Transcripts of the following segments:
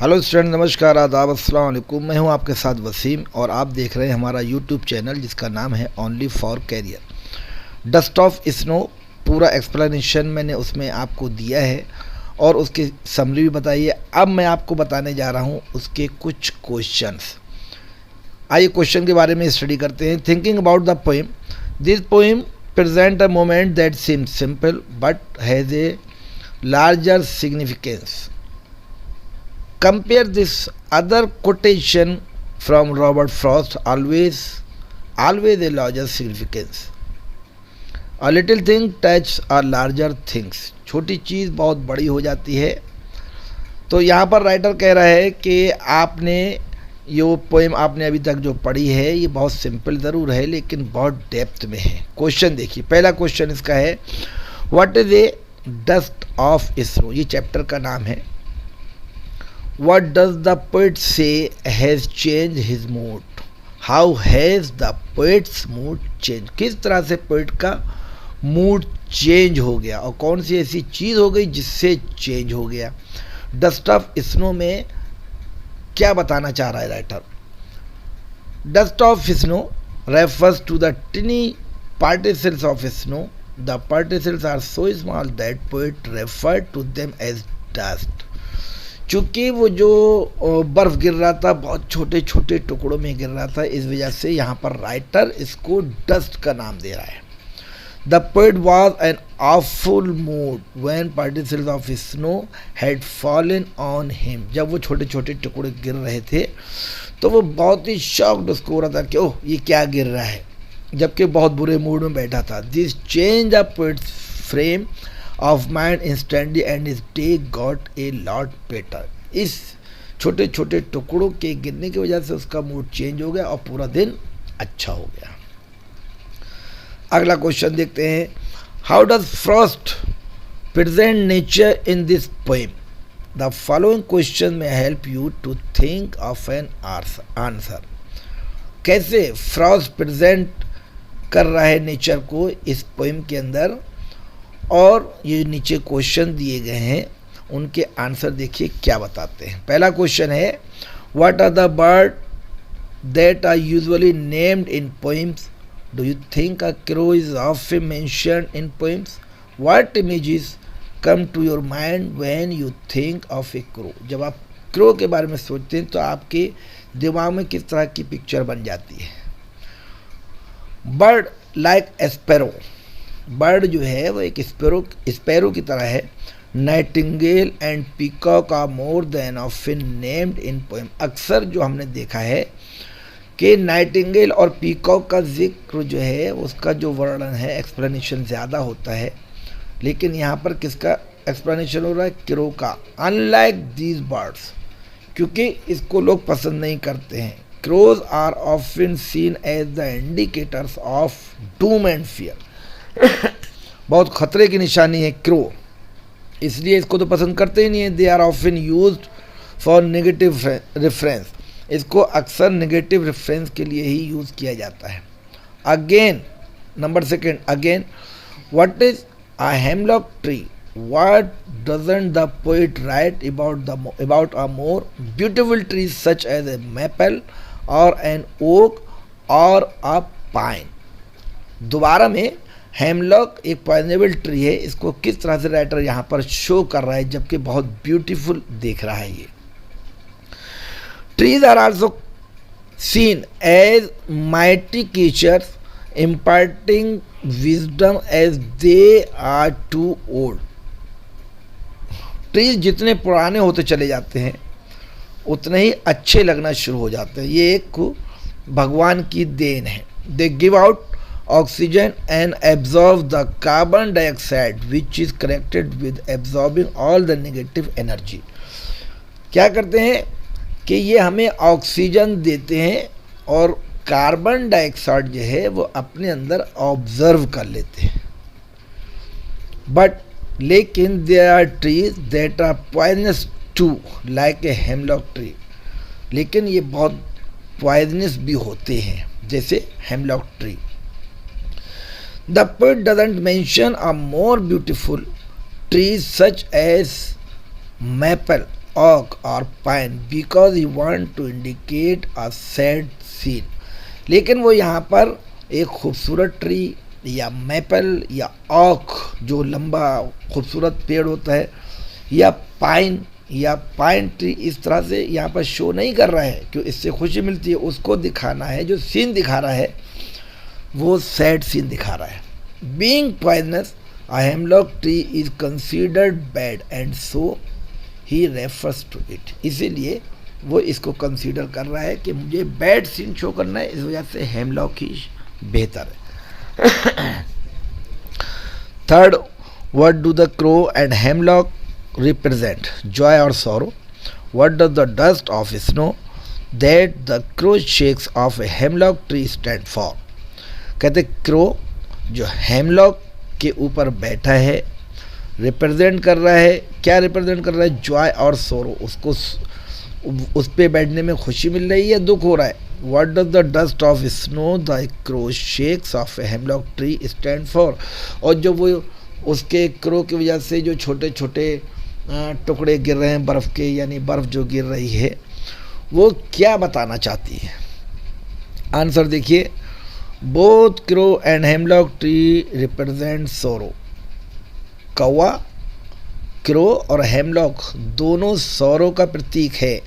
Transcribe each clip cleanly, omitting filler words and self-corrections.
Hello student, नमस्कार, आदाब, अस्सलाम वालेकुम। मैं हूं आपके साथ वसीम और आप देख रहे हैं हमारा यूट्यूब चैनल जिसका नाम है only for career. Dust of snow पूरा एक्सप्लेनेशन मैंने उसमें आपको दिया है और उसकी समरी भी बताई है। अब मैं आपको बताने जा रहा हूं उसके कुछ क्वेश्चंस। आइए क्वेश्चन के बारे में स्टडी करते हैं। Thinking about the poem, this poem present a moment that seems simple but has a larger significance. Compare this other quotation from Robert Frost, always a larger significance. A little thing touch a larger things. छोटी चीज़ बहुत बड़ी हो जाती है। तो यहाँ पर writer कह रहा है कि आपने ये पोएम आपने अभी तक जो पढ़ी है ये बहुत सिंपल ज़रूर है लेकिन बहुत डेप्थ में है। क्वेश्चन देखिए, पहला क्वेश्चन इसका है what is a dust of snow. ये चैप्टर का नाम है। What does the poet say has changed his mood? How has the poet's mood changed? किस तरह से पोइट का मूड चेंज हो गया और कौन सी ऐसी चीज़ हो गई जिससे चेंज हो गया। डस्ट ऑफ स्नो में क्या बताना चाह रहा है writer? Dust of snow refers to the tiny particles of snow. The particles are so small that poet referred to them as dust. चूँकि वो जो बर्फ़ गिर रहा था बहुत छोटे छोटे टुकड़ों में गिर रहा था, इस वजह से यहाँ पर राइटर इसको डस्ट का नाम दे रहा है। The poet was an awful mood when particles of snow had fallen on him. जब वो छोटे छोटे टुकड़े गिर रहे थे तो वो बहुत ही शॉक्ड उसको हो रहा था कि ओह ये क्या गिर रहा है, जबकि बहुत बुरे मूड में बैठा था। This change the poets frame of mind instantly and his day got a lot better. इस छोटे छोटे टुकड़ों के गिरने की वजह से उसका मूड चेंज हो गया और पूरा दिन अच्छा हो गया। अगला क्वेश्चन देखते हैं। How does Frost present nature in this poem? The following question में help you to think of an answer. कैसे फ्रॉस्ट प्रेजेंट कर रहा है नेचर को इस पोएम के अंदर, और ये नीचे क्वेश्चन दिए गए हैं उनके आंसर देखिए क्या बताते हैं। पहला क्वेश्चन है what are the bird that are usually named in poems? Do you think a crow is often mentioned in poems? What images come to your mind when you think of a crow? जब आप crow के बारे में सोचते हैं तो आपके दिमाग में किस तरह की पिक्चर बन जाती है? बर्ड लाइक एस्पेरो, बर्ड जो है वो एक स्पैरो की तरह है। Nightingale and peacock are more than often named in poem. अक्सर जो हमने देखा है कि नाइटिंगेल और पीकॉक का जिक्र जो है उसका जो वर्णन है एक्सप्लेनेशन ज़्यादा होता है, लेकिन यहाँ पर किसका एक्सप्लेनेशन हो रहा है? क्रो का। अनलाइक दीज बर्ड्स, क्योंकि इसको लोग पसंद नहीं करते हैं। Crows are often seen as the indicators of doom and fear. बहुत खतरे की निशानी है क्रो, इसलिए इसको तो पसंद करते ही नहीं है। They are often used for negative reference, इसको अक्सर नेगेटिव रेफरेंस के लिए ही यूज़ किया जाता है। Again number second, again what is a hemlock tree? What doesn't the poet write about a more beautiful tree such as a maple or an oak or a pine? दोबारा में hemlock एक पॉइजनेबल tree है, इसको किस तरह से writer यहाँ पर शो कर रहा है जबकि बहुत ब्यूटीफुल देख रहा है ये। Trees are also seen as mighty creatures imparting wisdom as they are too old. Trees जितने पुराने होते चले जाते हैं उतने ही अच्छे लगना शुरू हो जाते हैं। ये एक भगवान की देन है। They give out oxygen and absorb the carbon dioxide which is connected with absorbing all the negative energy. क्या करते हैं कि ये हमें ऑक्सीजन देते हैं और कार्बन डाइऑक्साइड जो है वो अपने अंदर ऑब्जर्व कर लेते हैं। बट लेकिन there are trees that are poisonous too like a hemlock tree, लेकिन ये बहुत पॉइजनस भी होते हैं जैसे hemlock tree. The poet doesn't mention a more beautiful trees such as maple oak or pine because he want to indicate a sad scene. लेकिन वो यहाँ पर एक खूबसूरत ट्री या मैपल या ऑक जो लंबा खूबसूरत पेड़ होता है या पाइन ट्री इस तरह से यहाँ पर शो नहीं कर रहा है क्यों इससे खुशी मिलती है, उसको दिखाना है। जो सीन दिखा रहा है वो सैड सीन दिखा रहा है। Being poisonous a hemlock tree is considered bad and so he refers to it. इसीलिए वो इसको कंसीडर कर रहा है कि मुझे बैड सीन शो करना है, इस वजह से हेमलॉक ही बेहतर है। Third, what do the crow and hemlock represent? Joy or sorrow? What does the dust of snow that the crow shakes off a hemlock tree stand for? कहते crow जो hemlock के ऊपर बैठा है रिप्रेजेंट कर रहा है, क्या रिप्रेजेंट कर रहा है? जॉय और सोरो, उसको उस पे बैठने में खुशी मिल रही है, दुख हो रहा है। What does the dust of snow the crow shakes of a hemlock tree stand for? और जो वो उसके क्रो की वजह से जो छोटे छोटे टुकड़े गिर रहे हैं बर्फ़ के, यानी बर्फ़ जो गिर रही है, वो क्या बताना चाहती है? आंसर देखिए, both crow and hemlock tree represent सोरो। कौवा, क्रो और हेमलॉक दोनों सोरो का प्रतीक है।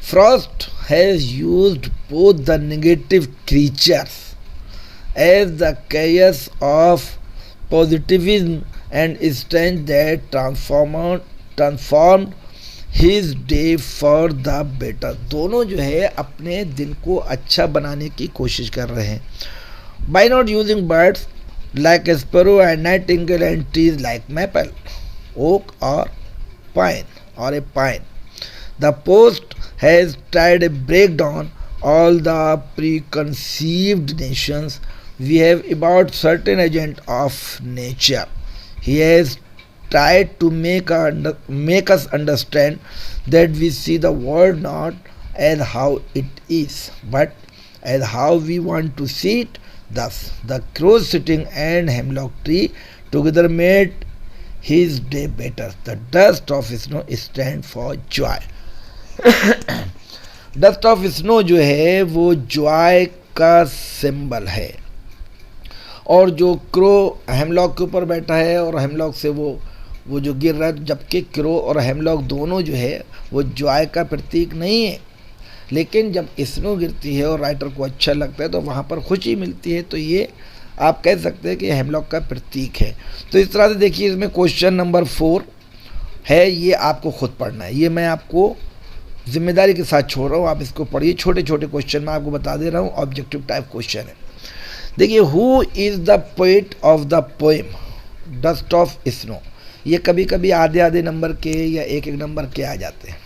Frost has used both the negative creatures as the carriers of positivism and strength that transformed his day for the better. दोनों जो है अपने दिन को अच्छा बनाने की कोशिश कर रहे हैं। By not using birds like a sparrow and nightingale and trees like maple, oak or pine. The post has tried to break down all the preconceived notions we have about certain agents of nature. He has tried to make us understand that we see the world not as how it is, but as how we want to see it. Thus, the crow sitting and hemlock tree together made his day better. The dust of snow stands for joy. Dust of snow जो है वो Joy का symbol है, और जो crow hemlock के ऊपर बैठा है और हेमलॉक से वो जो गिर रहा है, जबकि क्रो और हेमलॉक दोनों जो है वो जॉय का प्रतीक नहीं है। लेकिन जब स्नो गिरती है और राइटर को अच्छा लगता है तो वहाँ पर खुशी मिलती है, तो ये आप कह सकते हैं कि हेमलॉक का प्रतीक है। तो इस तरह से देखिए, इसमें क्वेश्चन नंबर 4 है, ये आपको खुद पढ़ना है, ये मैं आपको जिम्मेदारी के साथ छोड़ रहा हूँ, आप इसको पढ़िए। छोटे छोटे क्वेश्चन मैं आपको बता दे रहा हूँ, ऑब्जेक्टिव टाइप क्वेश्चन है। देखिए, who is the poet of the poem dust of snow? ये कभी कभी आधे आधे नंबर के या एक एक नंबर के आ जाते हैं।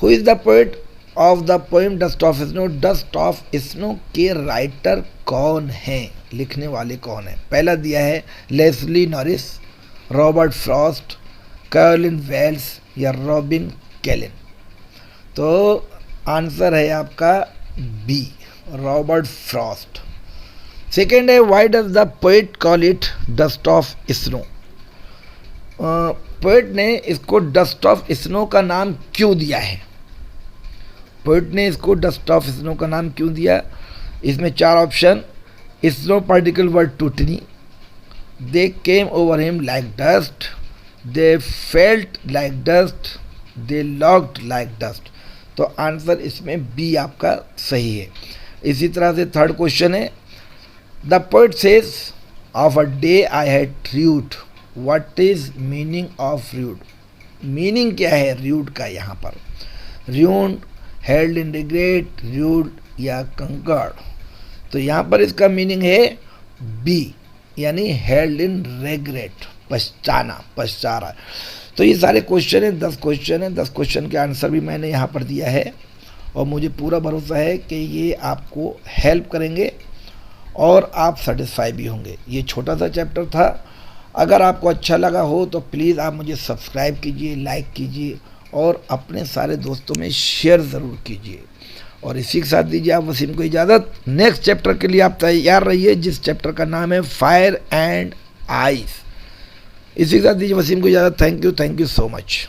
Who is the poet of the poem dust of snow? Dust of snow के राइटर कौन हैं, लिखने वाले कौन हैं? पहला दिया है Leslie Norris, Robert Frost, Caroline Wells या रॉबिन कैलिन। तो आंसर है आपका बी, रॉबर्ट फ्रॉस्ट। सेकेंड है, why does the poet call it dust of snow? Poet ने इसको डस्ट ऑफ स्नो का नाम क्यों दिया है? पोएट ने इसको डस्ट ऑफ स्नो का नाम क्यों दिया? इसमें 4 ऑप्शन। स्नो पार्टिकल वर टूटनी, they came over him like dust, they felt like dust, they looked like dust. तो आंसर इसमें बी आपका सही है। इसी तरह से थर्ड क्वेश्चन है, the poet says of a day I had rued, what is meaning of rued? Meaning क्या है र्यूड का यहाँ पर? Rued, held in regret, rued या कंकर्ड? तो यहाँ पर इसका मीनिंग है बी, यानी हेल्ड इन रिग्रेट, पछताना, पछता रहा। तो ये सारे क्वेश्चन हैं, 10 क्वेश्चन हैं। 10 क्वेश्चन के आंसर भी मैंने यहाँ पर दिया है, और मुझे पूरा भरोसा है कि ये आपको हेल्प करेंगे और आप सेटिस्फाई भी होंगे। ये छोटा सा चैप्टर था। अगर आपको अच्छा लगा हो तो प्लीज़ आप मुझे सब्सक्राइब कीजिए, लाइक कीजिए और अपने सारे दोस्तों में शेयर ज़रूर कीजिए। और इसी के साथ दीजिए आप वसीम को इजाज़त। नेक्स्ट चैप्टर के लिए आप तैयार रहिए, जिस चैप्टर का नाम है फायर एंड आइस। इसी के साथ दीजिए वसीम को इजाज़त। Thank you so much.